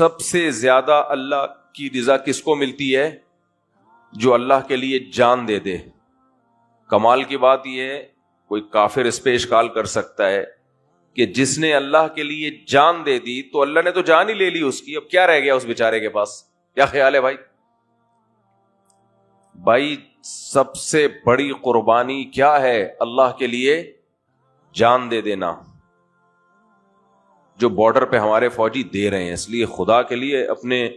سب سے زیادہ اللہ کی رضا کس کو ملتی ہے؟ جو اللہ کے لیے جان دے دے. کمال کی بات یہ ہے، کوئی کافر اس پہ اشکال کر سکتا ہے کہ جس نے اللہ کے لیے جان دے دی تو اللہ نے تو جان ہی لے لی اس کی، اب کیا رہ گیا اس بیچارے کے پاس؟ کیا خیال ہے بھائی؟ بھائی سب سے بڑی قربانی کیا ہے؟ اللہ کے لیے جان دے دینا، جو بارڈر پہ ہمارے فوجی دے رہے ہیں. اس لیے خدا کے لیے اپنے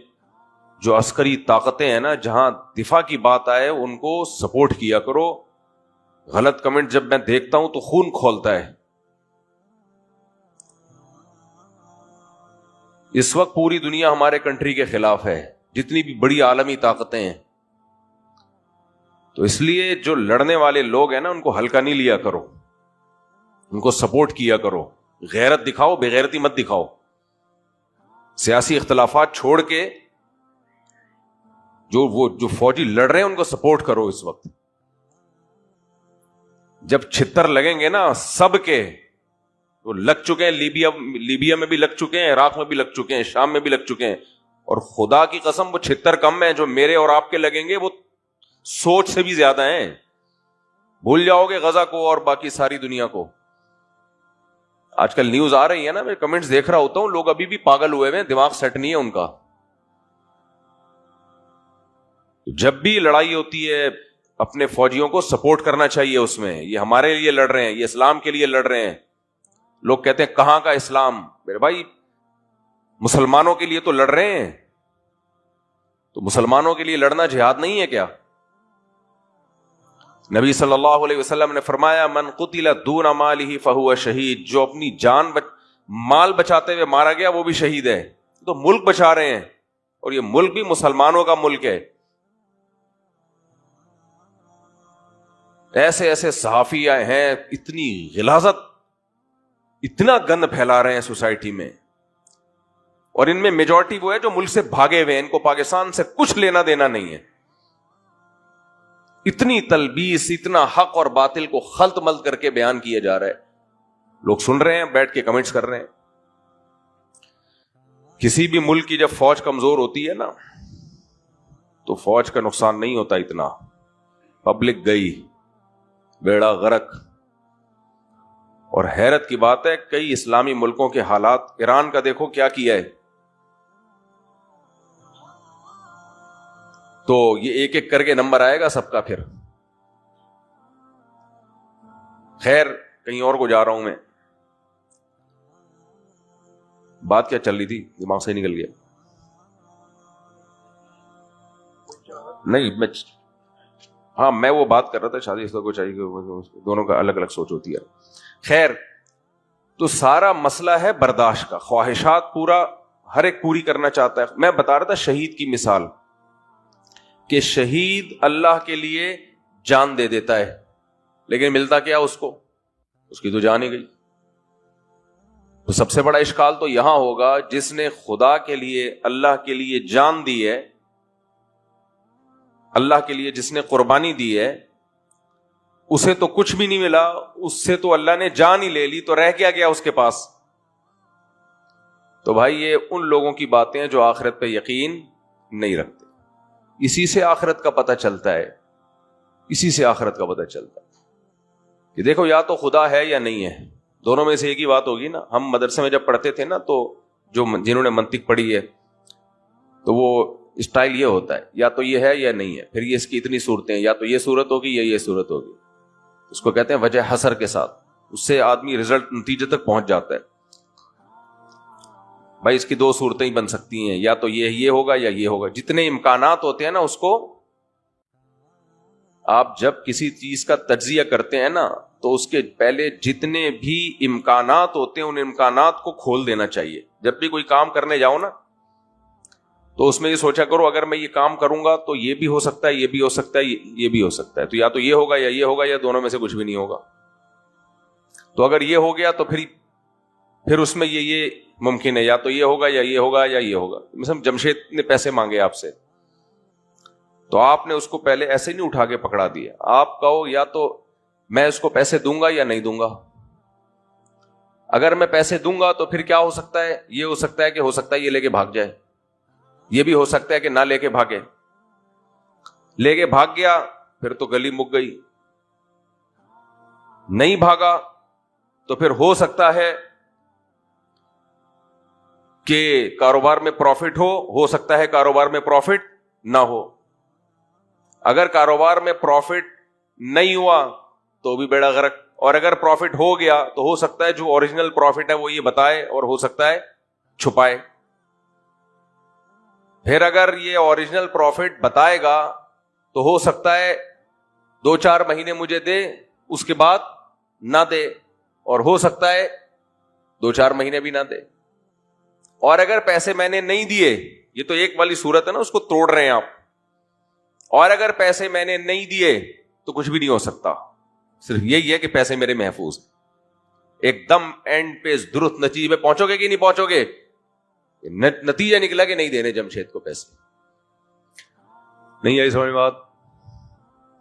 جو عسکری طاقتیں ہیں نا، جہاں دفاع کی بات آئے ان کو سپورٹ کیا کرو. غلط کمنٹ جب میں دیکھتا ہوں تو خون کھولتا ہے. اس وقت پوری دنیا ہمارے کنٹری کے خلاف ہے، جتنی بھی بڑی عالمی طاقتیں ہیں. تو اس لیے جو لڑنے والے لوگ ہیں نا، ان کو ہلکا نہیں لیا کرو، ان کو سپورٹ کیا کرو. غیرت دکھاؤ، بے غیرتی مت دکھاؤ. سیاسی اختلافات چھوڑ کے جو فوجی لڑ رہے ہیں ان کو سپورٹ کرو. اس وقت جب چھتر لگیں گے نا سب کے، وہ لگ چکے ہیں، لیبیا میں بھی لگ چکے ہیں، عراق میں بھی لگ چکے ہیں، شام میں بھی لگ چکے ہیں. اور خدا کی قسم وہ چھتر کم ہیں جو میرے اور آپ کے لگیں گے، وہ سوچ سے بھی زیادہ ہیں. بھول جاؤ گے غزہ کو اور باقی ساری دنیا کو. آج کل نیوز آ رہی ہے نا، میں کمنٹس دیکھ رہا ہوتا ہوں، لوگ ابھی بھی پاگل ہوئے ہیں، دماغ سیٹ نہیں ہے ان کا. جب بھی لڑائی ہوتی ہے اپنے فوجیوں کو سپورٹ کرنا چاہیے. اس میں یہ ہمارے لیے لڑ رہے ہیں، یہ اسلام کے لیے لڑ رہے ہیں. لوگ کہتے ہیں کہاں کا اسلام؟ میرے بھائی مسلمانوں کے لیے تو لڑ رہے ہیں. تو مسلمانوں کے لیے لڑنا جہاد نہیں ہے کیا؟ نبی صلی اللہ علیہ وسلم نے فرمایا من قتل دون مالہ فہو شہید. جو اپنی جان مال بچاتے ہوئے مارا گیا وہ بھی شہید ہے. تو ملک بچا رہے ہیں، اور یہ ملک بھی مسلمانوں کا ملک ہے. ایسے ایسے صحافی ہیں، اتنی غلاظت، اتنا گند پھیلا رہے ہیں سوسائٹی میں. اور ان میں میجورٹی وہ ہے جو ملک سے بھاگے ہوئے ہیں، ان کو پاکستان سے کچھ لینا دینا نہیں ہے. اتنی تلبیس، اتنا حق اور باطل کو خلط ملط کر کے بیان کیا جا رہا ہے. لوگ سن رہے ہیں، بیٹھ کے کمنٹس کر رہے ہیں. کسی بھی ملک کی جب فوج کمزور ہوتی ہے نا، تو فوج کا نقصان نہیں ہوتا اتنا. پبلک گئی، بیڑا غرق. اور حیرت کی بات ہے، کئی اسلامی ملکوں کے حالات، ایران کا دیکھو کیا کیا ہے. تو یہ ایک ایک کر کے نمبر آئے گا سب کا پھر. خیر کہیں اور کو جا رہا ہوں میں. بات کیا چل رہی تھی، دماغ سے نکل گیا. نہیں میں وہ بات کر رہا تھا شادی کو چاہیے، دونوں کا الگ الگ سوچ ہوتی ہے. خیر تو سارا مسئلہ ہے برداشت کا. خواہشات پورا ہر ایک پوری کرنا چاہتا ہے. میں بتا رہا تھا شہید کی مثال، کہ شہید اللہ کے لیے جان دے دیتا ہے، لیکن ملتا کیا اس کو؟ اس کی تو جان ہی گئی. تو سب سے بڑا اشکال تو یہاں ہوگا، جس نے خدا کے لیے، اللہ کے لیے جان دی ہے، اللہ کے لیے جس نے قربانی دی ہے، اسے تو کچھ بھی نہیں ملا. اس سے تو اللہ نے جان ہی لے لی، تو رہ کیا گیا اس کے پاس؟ تو بھائی یہ ان لوگوں کی باتیں ہیں جو آخرت پہ یقین نہیں رکھتے. اسی سے آخرت کا پتہ چلتا ہے، اسی سے آخرت کا پتہ چلتا ہے کہ دیکھو یا تو خدا ہے یا نہیں ہے. دونوں میں سے ایک ہی بات ہوگی نا. ہم مدرسے میں جب پڑھتے تھے نا، تو جنہوں نے منطق پڑھی ہے تو وہ اسٹائل یہ ہوتا ہے، یا تو یہ ہے یا نہیں ہے، پھر یہ اس کی اتنی صورتیں، یا تو یہ صورت ہوگی یا یہ صورت ہوگی. اس کو کہتے ہیں وجہ حسر کے ساتھ. اس سے آدمی نتیجے تک پہنچ جاتا ہے. بھائی اس کی دو صورتیں ہی بن سکتی ہیں، یا تو یہ ہوگا یا یہ ہوگا. جتنے امکانات ہوتے ہیں نا، اس کو آپ جب کسی چیز کا تجزیہ کرتے ہیں نا، تو اس کے پہلے جتنے بھی امکانات ہوتے ہیں ان امکانات کو کھول دینا چاہیے. جب بھی کوئی کام کرنے جاؤ نا، تو اس میں یہ سوچا کرو اگر میں یہ کام کروں گا تو یہ بھی ہو سکتا ہے، یہ بھی ہو سکتا ہے، یہ بھی ہو سکتا ہے. تو یا تو یہ ہوگا یا یہ ہوگا، یا دونوں میں سے کچھ بھی نہیں ہوگا. تو اگر یہ ہو گیا تو پھر اس میں یہ ممکن ہے، یا تو یہ ہوگا یا یہ ہوگا یا یہ ہوگا. مثلا جمشید نے پیسے مانگے آپ سے، تو آپ نے اس کو پہلے ایسے نہیں اٹھا کے پکڑا دیا. آپ کہو یا تو میں اس کو پیسے دوں گا یا نہیں دوں گا. اگر میں پیسے دوں گا تو پھر کیا ہو سکتا ہے؟ یہ ہو سکتا ہے کہ ہو سکتا ہے یہ لے کے بھاگ جائے. یہ بھی ہو سکتا ہے کہ نہ لے کے بھاگے، لے کے بھاگ گیا پھر تو گلی مک گئی، نہیں بھاگا تو پھر ہو سکتا ہے کہ کاروبار میں پروفٹ ہو سکتا ہے کاروبار میں پروفٹ نہ ہو۔ اگر کاروبار میں پروفٹ نہیں ہوا تو بھی بیڑا غرق، اور اگر پروفٹ ہو گیا تو ہو سکتا ہے جو اوریجنل پروفٹ ہے وہ یہ بتائے اور ہو سکتا ہے چھپائے۔ پھر اگر یہ اوریجنل پروفٹ بتائے گا تو ہو سکتا ہے 2-4 مہینے مجھے دے، اس کے بعد نہ دے، اور ہو سکتا ہے 2-4 مہینے بھی نہ دے۔ اور اگر پیسے میں نے نہیں دیے، یہ تو ایک والی صورت ہے نا، اس کو توڑ رہے ہیں آپ، اور اگر پیسے میں نے نہیں دیے تو کچھ بھی نہیں ہو سکتا، صرف یہی ہے کہ پیسے میرے محفوظ ہیں۔ ایک دم اینڈ پہ درست نتیجے پہ پہنچو گے کہ نہیں پہنچو گے؟ نتیجہ نکلا کہ نہیں دینے جمشید کو پیسے، نہیں آئی سمجھ میں بات؟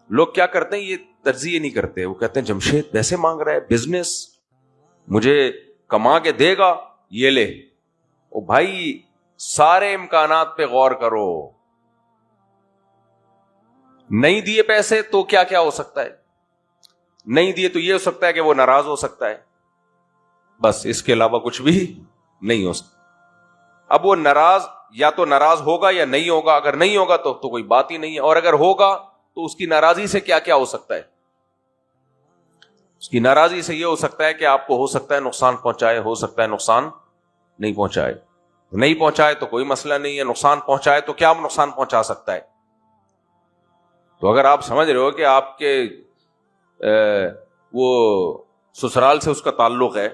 لوگ کیا کرتے ہیں، یہ تجزیہ نہیں کرتے، وہ کہتے ہیں جمشید پیسے مانگ رہا ہے، بزنس مجھے کما کے دے گا، یہ لے۔ او بھائی سارے امکانات پہ غور کرو، نہیں دیے پیسے تو کیا کیا ہو سکتا ہے؟ نہیں دیے تو یہ ہو سکتا ہے کہ وہ ناراض ہو سکتا ہے، بس اس کے علاوہ کچھ بھی نہیں ہو سکتا۔ اب وہ ناراض یا تو ناراض ہوگا یا نہیں ہوگا، اگر نہیں ہوگا تو کوئی بات ہی نہیں ہے، اور اگر ہوگا تو اس کی ناراضی سے کیا کیا ہو سکتا ہے؟ اس کی ناراضی سے یہ ہو سکتا ہے کہ آپ کو ہو سکتا ہے نقصان پہنچائے، ہو سکتا ہے نقصان نہیں پہنچائے، نہیں پہنچائے تو کوئی مسئلہ نہیں ہے، نقصان پہنچائے تو کیا نقصان پہنچا سکتا ہے؟ تو اگر آپ سمجھ رہے ہو کہ آپ کے وہ سسرال سے اس کا تعلق ہے،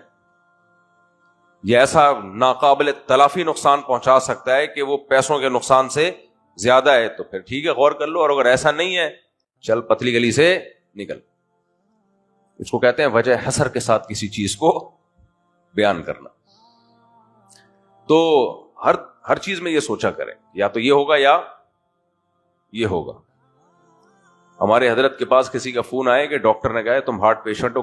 یہ ایسا ناقابل تلافی نقصان پہنچا سکتا ہے کہ وہ پیسوں کے نقصان سے زیادہ ہے، تو پھر ٹھیک ہے غور کر لو، اور اگر ایسا نہیں ہے چل پتلی گلی سے نکل۔ اس کو کہتے ہیں وجہ حسر کے ساتھ کسی چیز کو بیان کرنا۔ تو ہر چیز میں یہ سوچا کریں، یا تو یہ ہوگا یا یہ ہوگا۔ ہمارے حضرت کے پاس کسی کا فون آئے کہ ڈاکٹر نے کہا ہے تم ہارٹ پیشنٹ ہو،